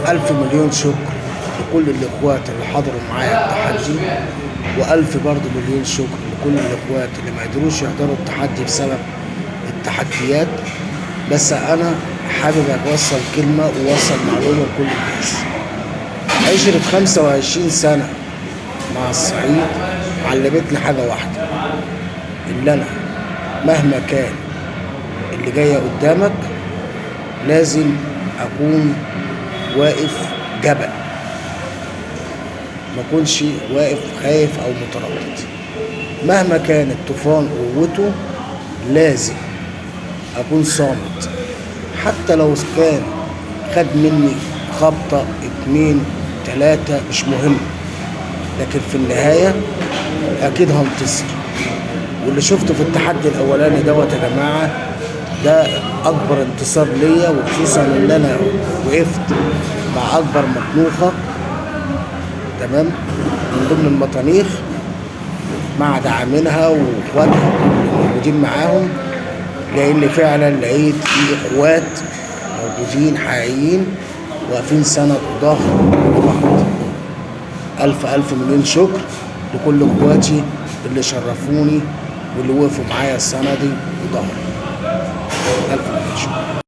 ألف مليون شكر لكل الإخوات اللي حضروا معايا التحدي، وألف برضه مليون شكر لكل الإخوات اللي ما قدروش يحضروا التحدي بسبب التحديات. بس أنا حابب أوصل كلمة وأوصل معلومة لكل الناس. عشرة 25 سنة مع الصعيد علمتني حاجة واحدة، اللي أنا مهما كان اللي جاية قدامك لازم أكون واقف جبل، ما أكونش واقف خايف أو متردد. مهما كان الطوفان قوته لازم أكون صامت، حتى لو كان خد مني خبطة 2 3 مش مهم، لكن في النهاية أكيد هنتصر. واللي شفته في التحدي الأولاني دوت يا جماعة ده أكبر انتصار ليا، وخصوصا إن أنا وقفت مع أكبر مطنوخة تمام من ضمن المطانيخ مع داعمينها وإخواتها موجودين معاهم، لأن فعلا لقيت في إخوات موجودين حقيقيين واقفين سند وظهر لبعض. ألف مليون شكر لكل إخواتي اللي شرفوني واللي وقفوا معايا سندي وظهري. ألف مليون شكر.